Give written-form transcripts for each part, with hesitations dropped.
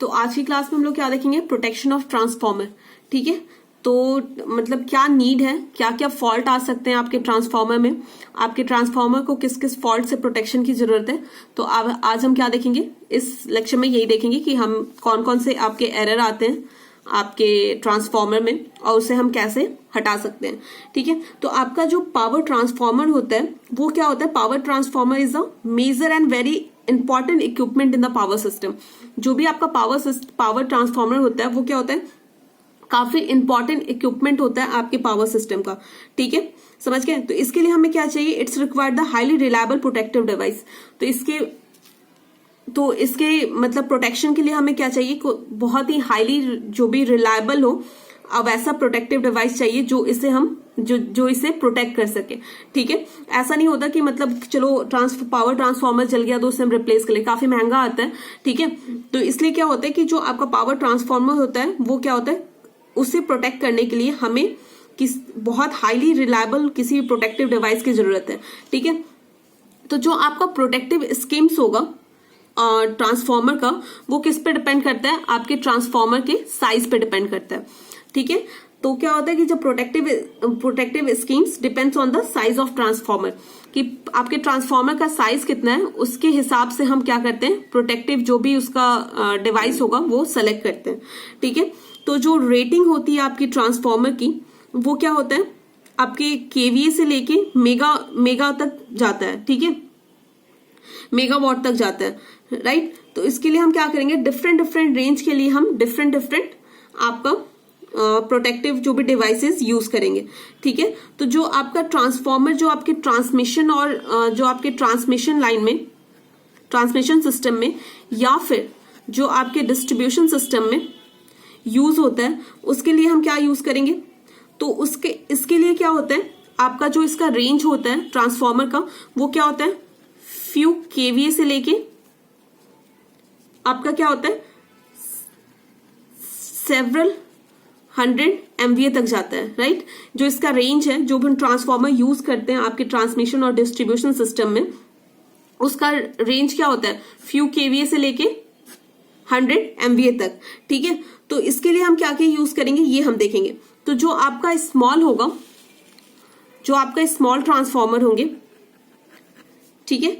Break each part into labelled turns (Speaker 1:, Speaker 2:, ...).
Speaker 1: तो आज की क्लास में हम लोग क्या देखेंगे, प्रोटेक्शन ऑफ ट्रांसफॉर्मर। ठीक है, तो मतलब क्या नीड है, क्या क्या फॉल्ट आ सकते हैं आपके ट्रांसफॉर्मर में, आपके ट्रांसफॉर्मर को किस किस फॉल्ट से प्रोटेक्शन की जरूरत है। तो आज हम क्या देखेंगे, इस लेक्चर में यही देखेंगे कि हम कौन कौन से आपके एरर आते हैं आपके ट्रांसफॉर्मर में और उसे हम कैसे हटा सकते हैं। ठीक है, तो आपका जो पावर ट्रांसफॉर्मर होता है वो क्या होता है, power transformer is a major and very important equipment in the power system. जो भी आपका पावर ट्रांसफॉर्मर होता है वो क्या होता है, काफी इंपॉर्टेंट इक्विपमेंट होता है आपके पावर सिस्टम का। ठीक है, समझ गए। तो इसके लिए हमें क्या चाहिए, it's required the highly reliable protective device. तो इसके मतलब प्रोटेक्शन के लिए हमें क्या चाहिए, बहुत ही हाईली जो भी रिलायबल हो, अब ऐसा प्रोटेक्टिव डिवाइस चाहिए जो इसे प्रोटेक्ट कर सके। ठीक है, ऐसा नहीं होता कि मतलब चलो पावर ट्रांसफॉर्मर जल गया तो उसे हम रिप्लेस कर ले, काफी महंगा आता है। ठीक है, तो इसलिए क्या होता है कि जो आपका पावर ट्रांसफॉर्मर होता है वो क्या होता है, उसे प्रोटेक्ट करने के लिए हमें बहुत हाईली रिलायबल किसी प्रोटेक्टिव डिवाइस की जरूरत है। ठीक है, तो जो आपका प्रोटेक्टिव स्कीम्स होगा ट्रांसफॉर्मर का, वो किस पे डिपेंड करता है, आपके ट्रांसफॉर्मर के साइज पे डिपेंड करता है। ठीक है, तो क्या होता है कि जब protective schemes depends on the size of transformer, कि आपके ट्रांसफॉर्मर का साइज कितना है उसके हिसाब से हम क्या करते हैं, प्रोटेक्टिव जो भी उसका डिवाइस होगा वो सेलेक्ट करते हैं। ठीक है, तो जो रेटिंग होती है आपकी ट्रांसफॉर्मर की वो क्या होता है, आपके केवीए से लेके मेगा तक जाता है। ठीक है, मेगावाट तक जाता है, राइट। तो इसके लिए हम क्या करेंगे, डिफरेंट रेंज के लिए हम डिफरेंट आपका प्रोटेक्टिव जो भी डिवाइसेस यूज करेंगे। ठीक है, तो जो आपका ट्रांसफॉर्मर जो आपके ट्रांसमिशन और जो आपके ट्रांसमिशन लाइन में, ट्रांसमिशन सिस्टम में या फिर जो आपके डिस्ट्रीब्यूशन सिस्टम में यूज होता है, उसके लिए हम क्या यूज करेंगे, तो इसके लिए क्या होता है, आपका जो इसका रेंज होता है ट्रांसफॉर्मर का वो क्या होता है, फ्यू केवीए से लेके आपका क्या होता है, सेवरल 100 MVA तक जाता है, राइट। जो इसका रेंज है, जो भी हम ट्रांसफॉर्मर यूज करते हैं आपके ट्रांसमिशन और डिस्ट्रीब्यूशन सिस्टम में, उसका रेंज क्या होता है, फ्यू केवीए से लेके 100 MVA तक। ठीक है, तो इसके लिए हम क्या क्या यूज करेंगे ये हम देखेंगे। तो जो आपका स्मॉल होगा, जो आपका स्मॉल ट्रांसफॉर्मर होंगे, ठीक है,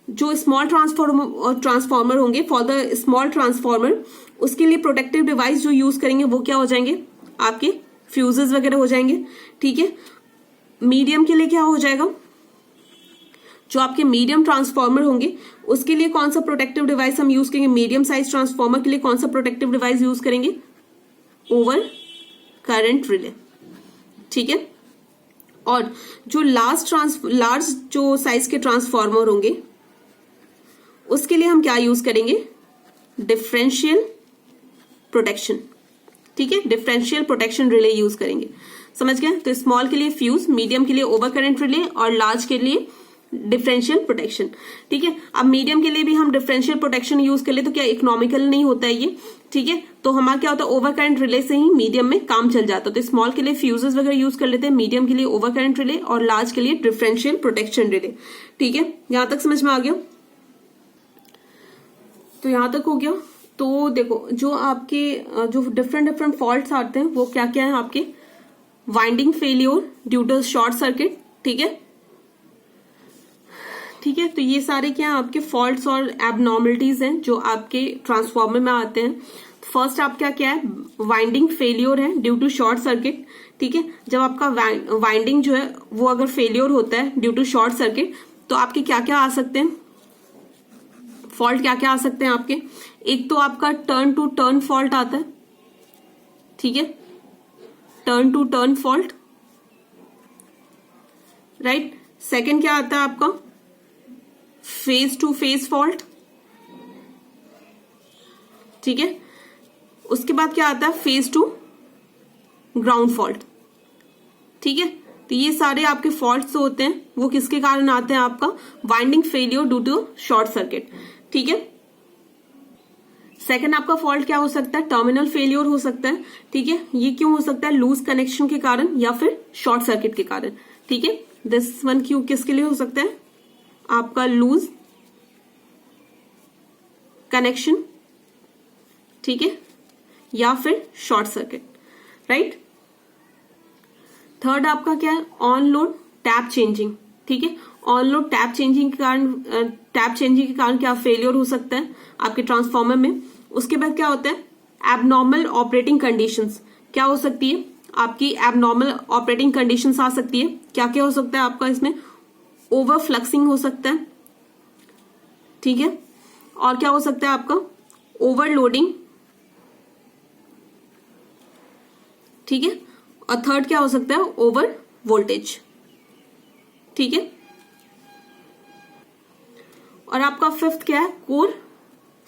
Speaker 1: जो स्मॉल ट्रांसफॉर्मर होंगे, फॉर द स्मॉल ट्रांसफॉर्मर, उसके लिए प्रोटेक्टिव डिवाइस जो यूज करेंगे वो क्या हो जाएंगे, आपके फ्यूजेस वगैरह हो जाएंगे। ठीक है, मीडियम के लिए क्या हो जाएगा, जो आपके मीडियम ट्रांसफॉर्मर होंगे उसके लिए कौन सा प्रोटेक्टिव डिवाइस हम यूज करेंगे, मीडियम साइज ट्रांसफॉर्मर के लिए कौन सा प्रोटेक्टिव डिवाइस यूज करेंगे, ओवर करंट रिले। ठीक है, और जो लार्ज जो साइज के ट्रांसफॉर्मर होंगे उसके लिए हम क्या यूज करेंगे, डिफरेंशियल प्रोटेक्शन। ठीक है, डिफरेंशियल प्रोटेक्शन रिले यूज करेंगे, समझ गए। तो स्मॉल के लिए फ्यूज, मीडियम के लिए ओवर करंट रिले और लार्ज के लिए डिफरेंशियल प्रोटेक्शन। ठीक है, अब मीडियम के लिए भी हम डिफरेंशियल प्रोटेक्शन यूज कर ले तो क्या इकोनॉमिकल नहीं होता है ये। ठीक है, तो हमारा क्या होता है, ओवर करंट रिले से ही मीडियम में काम चल जाता है। तो स्मॉल के लिए फ्यूजेस वगैरह यूज कर लेते हैं, मीडियम के लिए ओवर करंट रिले और लार्ज के लिए डिफरेंशियल प्रोटेक्शन रिले। ठीक है, यहां तक समझ में आ गया, तो यहां तक हो गया। तो देखो जो आपके जो डिफरेंट फॉल्ट्स आते हैं वो क्या क्या है, आपके winding failure due to short circuit. ठीक है, ठीक है, तो ये सारे क्या आपके फॉल्ट्स और एबनॉर्मलिटीज हैं जो आपके ट्रांसफॉर्मर में आते हैं। फर्स्ट आपका क्या है, वाइंडिंग फेलियर है ड्यू टू शॉर्ट सर्किट। ठीक है, जब आपका वाइंडिंग जो है वो अगर फेलियर होता है ड्यू टू शॉर्ट सर्किट तो आपके क्या क्या आ सकते हैं, फॉल्ट क्या क्या आ सकते हैं आपके। एक तो आपका टर्न टू टर्न फॉल्ट आता है। ठीक है, turn to turn fault, right. Second क्या आता है आपका, फेज टू फेज फॉल्ट। ठीक है, उसके बाद क्या आता है, फेज टू ग्राउंड फॉल्ट। ठीक है, तो ये सारे आपके फॉल्ट्स होते हैं वो किसके कारण आते हैं, आपका winding failure due to short circuit. ठीक है, सेकंड आपका फॉल्ट क्या हो सकता है, टर्मिनल फेलियर हो सकता है। ठीक है, ये क्यों हो सकता है, लूज कनेक्शन के कारण या फिर शॉर्ट सर्किट के कारण। ठीक है, दिस वन क्यों किसके लिए हो सकता है, आपका लूज कनेक्शन ठीक है, या फिर शॉर्ट सर्किट, राइट। थर्ड आपका क्या है, ऑन लोड टैप चेंजिंग, ठीक है। ऑन लोड टैप चेंजिंग के कारण क्या फेलियर हो सकता है आपके ट्रांसफॉर्मर में। उसके बाद क्या होता है, एबनॉर्मल ऑपरेटिंग कंडीशंस, क्या हो सकती है आपकी एबनॉर्मल ऑपरेटिंग कंडीशंस आ सकती है। क्या क्या हो सकता है आपका इसमें, ओवरफ्लक्सिंग हो सकता है, ठीक है, और क्या हो सकता है आपका ओवरलोडिंग, ठीक है, और थर्ड क्या हो सकता है, ओवर वोल्टेज, ठीक है। और आपका फिफ्थ क्या है, कोर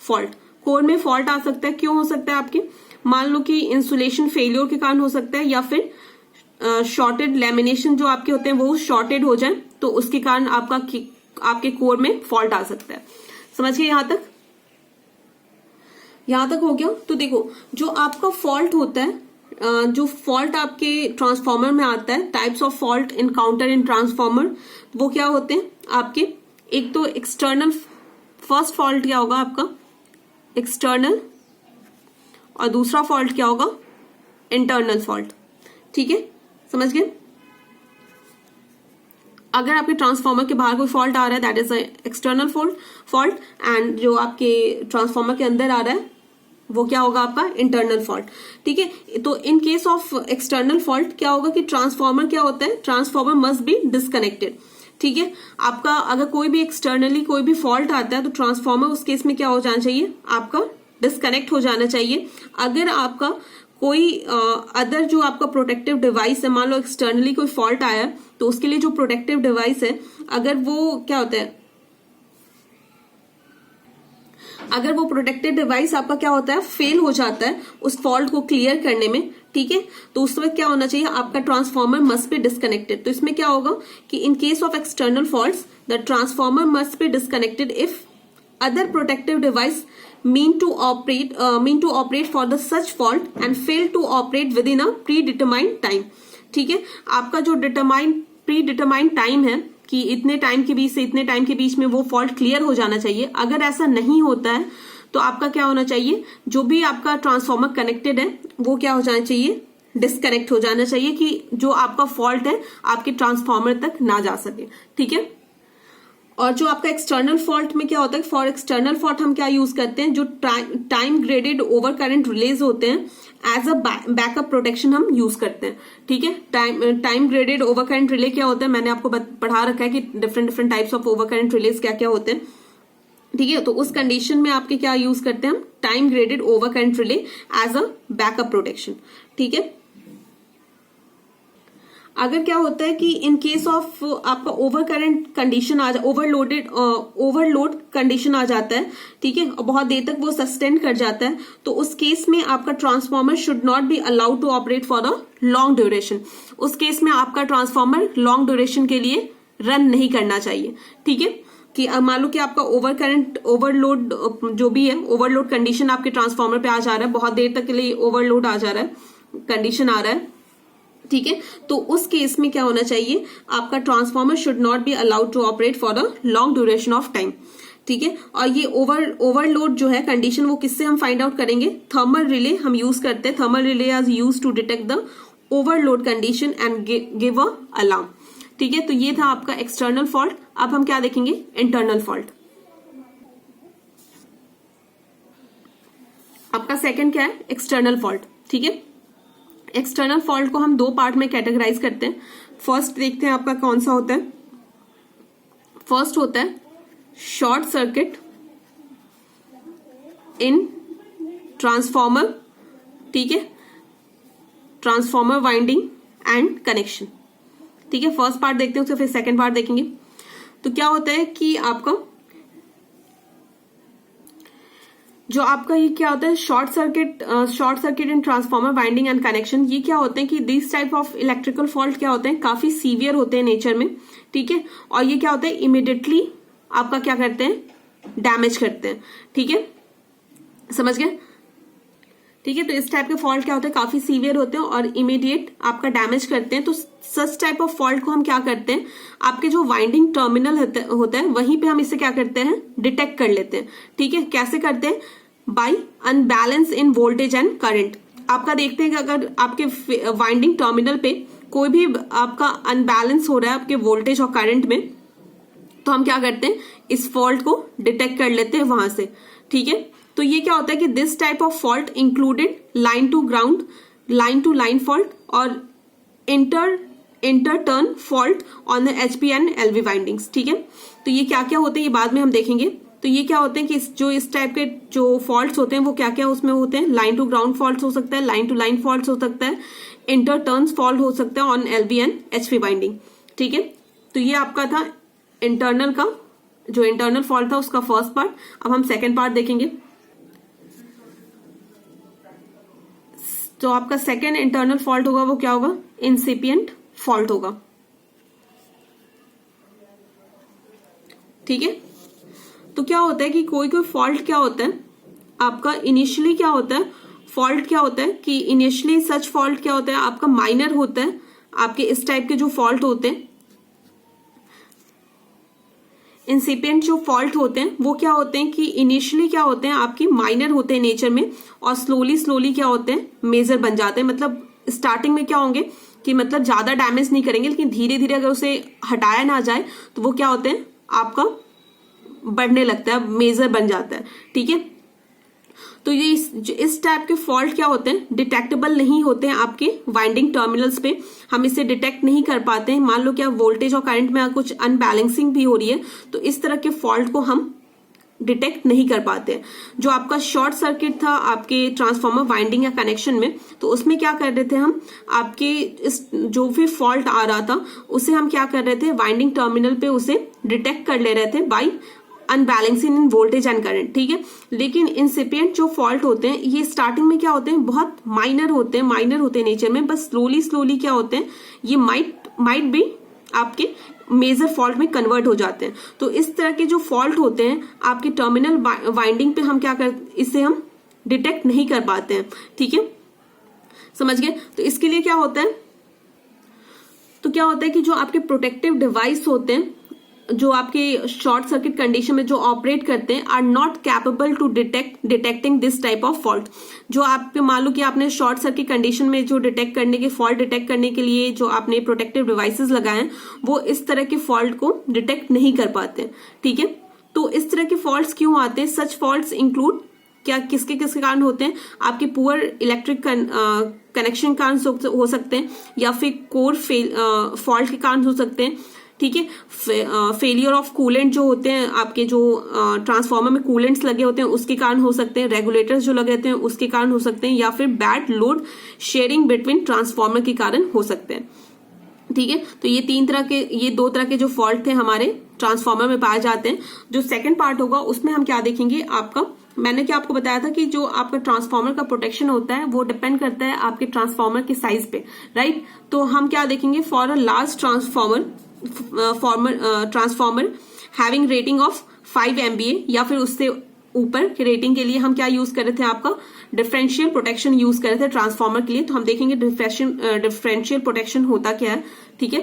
Speaker 1: फॉल्ट। कोर में फॉल्ट आ सकता है, क्यों हो सकता है आपके, मान लो कि इंसुलेशन फेलियर के कारण हो सकता है, या फिर शॉर्टेड लैमिनेशन जो आपके होते हैं वो शॉर्टेड हो जाए, तो उसके कारण आपके कोर में फॉल्ट आ सकता है। समझिए यहां तक हो गया। तो देखो, जो आपका फॉल्ट होता है, जो फॉल्ट आपके ट्रांसफॉर्मर में आता है, types of fault encounter in transformer, वो क्या होते हैं आपके, एक तो एक्सटर्नल, फर्स्ट फॉल्ट क्या होगा आपका एक्सटर्नल, और दूसरा फॉल्ट क्या होगा इंटरनल फॉल्ट, ठीक है, समझ गए। अगर आपके ट्रांसफॉर्मर के बाहर कोई फॉल्ट आ रहा है, that is external fault, and जो आपके ट्रांसफॉर्मर के अंदर आ रहा है वो क्या होगा आपका इंटरनल फॉल्ट, ठीक है। तो इन केस ऑफ एक्सटर्नल फॉल्ट क्या होगा कि ट्रांसफॉर्मर क्या होता है, ट्रांसफॉर्मर मस्ट बी डिस्कनेक्टेड, ठीक है। आपका अगर कोई भी एक्सटर्नली कोई भी फॉल्ट आता है तो ट्रांसफॉर्मर उस केस में क्या हो जाना चाहिए, आपका डिस्कनेक्ट हो जाना चाहिए। अगर आपका कोई अदर जो आपका प्रोटेक्टिव डिवाइस है, मान लो एक्सटर्नली कोई फॉल्ट आया तो उसके लिए जो प्रोटेक्टिव डिवाइस है, अगर वो क्या होता है, अगर वो प्रोटेक्टेड डिवाइस आपका क्या होता है फेल हो जाता है उस फॉल्ट को क्लियर करने में, ठीक है, तो उस वक्त क्या होना चाहिए, आपका ट्रांसफॉर्मर मस्ट बी डिस्कनेक्टेड। तो इसमें क्या होगा कि in case of external faults the transformer must be disconnected if other protective device mean to operate for the such fault and fail to operate within a predetermined time, ठीक है। आपका जो predetermined time है कि इतने time के बीच से इतने टाइम के बीच में वो फॉल्ट क्लियर हो जाना चाहिए, अगर ऐसा नहीं होता है तो आपका क्या होना चाहिए, जो भी आपका ट्रांसफॉर्मर कनेक्टेड है वो क्या हो जाना चाहिए, डिस्कनेक्ट हो जाना चाहिए, कि जो आपका फॉल्ट है आपके ट्रांसफॉर्मर तक ना जा सके, ठीक है। और जो आपका एक्सटर्नल फॉल्ट में क्या होता है, फॉर एक्सटर्नल फॉल्ट हम क्या यूज करते हैं, जो time graded over current release होते हैं एज अ बैकअप प्रोटेक्शन हम यूज करते हैं, ठीक है। Time graded over current relay क्या होता है, मैंने आपको पढ़ा रखा है कि different types of over current release क्या क्या होते हैं, ठीक है। तो उस कंडीशन में आपके क्या यूज करते हैं हम, time graded over current relay as a backup protection, ठीक है। अगर क्या होता है कि इन केस ऑफ आपका ओवर करंट कंडीशन आ जाए, ओवरलोड कंडीशन आ जाता है, ठीक है, और बहुत देर तक वो सस्टेन कर जाता है, तो उस केस में आपका transformer should not be allowed to operate for a long duration. उस केस में आपका ट्रांसफॉर्मर लॉन्ग ड्यूरेशन के लिए रन नहीं करना चाहिए, ठीक है। कि मान लो कि आपका ओवरलोड जो भी है, ओवरलोड कंडीशन आपके ट्रांसफॉर्मर पे आ जा रहा है, बहुत देर तक के लिए ओवरलोड आ जा रहा है, कंडीशन आ रहा है, ठीक है। तो उस केस में क्या होना चाहिए, आपका transformer should not be allowed to operate for a long duration of time, ठीक है। और ये ओवरलोड जो है कंडीशन, वो किससे हम फाइंड आउट करेंगे, थर्मल रिले हम यूज करते हैं। Thermal relay are use to detect the overload condition and give a alarm, ठीक है। तो ये था आपका एक्सटर्नल फॉल्ट। अब हम क्या देखेंगे, इंटरनल फॉल्ट। आपका सेकंड क्या है, एक्सटर्नल फॉल्ट, ठीक है। एक्सटर्नल फॉल्ट को हम दो पार्ट में कैटेगराइज करते हैं। फर्स्ट देखते हैं आपका कौन सा होता है, फर्स्ट होता है शॉर्ट सर्किट इन ट्रांसफॉर्मर, ठीक है, ट्रांसफॉर्मर वाइंडिंग एंड कनेक्शन, ठीक है। फर्स्ट पार्ट देखते हैं, उसके फिर सेकंड पार्ट देखेंगे। तो क्या होता है कि आपका जो आपका ये क्या होता है, short circuit in transformer winding and connection, ये क्या होते हैं कि this type of electrical fault क्या होते हैं, काफी सीवियर होते हैं नेचर में, ठीक है। और ये क्या होता है, इमीडिएटली आपका क्या करते हैं, डैमेज करते हैं, ठीक है, समझ गए, ठीक है। तो इस टाइप के फॉल्ट क्या होते हैं, काफी सीवियर होते हैं और इमीडिएट आपका डैमेज करते हैं। तो सच टाइप ऑफ फॉल्ट को हम क्या करते हैं, आपके जो वाइंडिंग टर्मिनल होता है वहीं पे हम इसे क्या करते हैं, डिटेक्ट कर लेते हैं, ठीक है। कैसे करते हैं, by unbalance in voltage and current. आपका देखते हैं कि अगर आपके वाइंडिंग टर्मिनल पे कोई भी आपका अनबैलेंस हो रहा है आपके वोल्टेज और करंट में, तो हम क्या करते हैं, इस फॉल्ट को डिटेक्ट कर लेते हैं वहां से। ठीक है, तो ये क्या होता है कि this type of fault included line to ground, line to line fault और interturn fault on the HP and LV windings. ठीक है, तो ये क्या क्या होते हैं ये बाद में हम देखेंगे। तो ये क्या होते हैं कि जो इस टाइप के जो फॉल्ट्स होते हैं वो क्या क्या उसमें होते हैं, लाइन टू ग्राउंड फॉल्ट हो सकता है, लाइन टू लाइन फॉल्ट हो सकता है, इंटरटर्न फॉल्ट हो सकता है on LV and HP winding. ठीक है, तो ये आपका था इंटरनल का, जो इंटरनल फॉल्ट था उसका फर्स्ट पार्ट। अब हम सेकेंड पार्ट देखेंगे। तो आपका सेकेंड इंटरनल फॉल्ट होगा वो क्या होगा, इंसिपिएंट फॉल्ट होगा। ठीक है, तो क्या होता है कि कोई कोई फॉल्ट क्या होता है आपका इनिशियली क्या होता है, फॉल्ट क्या होता है कि इनिशियली सच फॉल्ट क्या होता है आपका माइनर होता है। आपके इस टाइप के जो फॉल्ट होते हैं, इंसिपिएंट जो फॉल्ट होते हैं वो क्या होते हैं कि इनिशियली क्या होते हैं आपकी माइनर होते हैं नेचर में, और स्लोली स्लोली क्या होते हैं मेजर बन जाते हैं। मतलब स्टार्टिंग में क्या होंगे कि मतलब ज्यादा डैमेज नहीं करेंगे, लेकिन धीरे धीरे अगर उसे हटाया ना जाए तो वो क्या होते हैं आपका बढ़ने लगता है, मेजर बन जाता है। ठीक है, तो ये इस टाइप के फॉल्ट क्या होते हैं डिटेक्टेबल नहीं होते हैं आपके वाइंडिंग टर्मिनल्स पे, हम इसे डिटेक्ट नहीं कर पाते हैं। मान लो क्या वोल्टेज और करंट में कुछ अनबैलेंसिंग भी हो रही है, तो इस तरह के फॉल्ट को हम डिटेक्ट नहीं कर पाते हैं। जो आपका शॉर्ट सर्किट था आपके ट्रांसफार्मर वाइंडिंग या कनेक्शन में, तो उसमें क्या कर रहे थे हम, आपके इस जो भी फॉल्ट आ रहा था उसे हम क्या कर रहे थे वाइंडिंग टर्मिनल पे उसे डिटेक्ट कर ले रहे थे by unbalancing in voltage and current. ठीक है, लेकिन इंसिपिएंट जो फॉल्ट होते हैं ये स्टार्टिंग में क्या होते हैं बहुत माइनर होते हैं नेचर में, बस स्लोली स्लोली क्या होते हैं ये माइट भी आपके मेजर फॉल्ट में कन्वर्ट हो जाते हैं। तो इस तरह के जो फॉल्ट होते हैं आपके टर्मिनल वाइंडिंग पे हम क्या कर, इसे हम डिटेक्ट नहीं कर पाते हैं। ठीक है, समझ गए। तो इसके लिए क्या होता है, तो क्या होता है कि जो आपके प्रोटेक्टिव डिवाइस होते हैं जो आपके शॉर्ट सर्किट कंडीशन में जो ऑपरेट करते हैं are not capable to detecting this type of fault. जो आपके मान लो कि आपने शॉर्ट सर्किट कंडीशन में जो डिटेक्ट करने के फॉल्ट डिटेक्ट करने के लिए जो आपने प्रोटेक्टिव डिवाइसेस लगाए हैं वो इस तरह के फॉल्ट को डिटेक्ट नहीं कर पाते। ठीक है, तो इस तरह के फॉल्ट्स क्यों आते हैं, सच फॉल्ट्स इंक्लूड क्या किसके किसके कारण होते हैं, आपके पुअर इलेक्ट्रिक कनेक्शन कारण हो सकते हैं, या फिर कोर फॉल्ट के कारण हो सकते हैं। ठीक है, फेलियर ऑफ कूलेंट जो होते हैं आपके जो ट्रांसफार्मर में कूलेंट्स लगे होते हैं उसके कारण हो सकते हैं, रेगुलेटर्स जो लगे होते हैं उसके कारण हो सकते हैं, या फिर bad load sharing between transformer के कारण हो सकते हैं। ठीक है, तो ये दो तरह के जो फॉल्ट थे हमारे ट्रांसफार्मर में पाए जाते हैं। जो सेकंड पार्ट होगा उसमें हम क्या देखेंगे, आपका मैंने क्या आपको बताया था कि जो आपका ट्रांसफार्मर का प्रोटेक्शन होता है वो डिपेंड करता है आपके ट्रांसफार्मर के साइज पे, राइट। तो हम क्या देखेंगे, for a large transformer having rating of 5 MVA या फिर उससे ऊपर की रेटिंग के लिए हम क्या यूज कर रहे थे, आपका डिफरेंशियल प्रोटेक्शन यूज कर रहे थे ट्रांसफार्मर के लिए। तो हम देखेंगे डिफरेंशियल प्रोटेक्शन होता क्या है। ठीक है,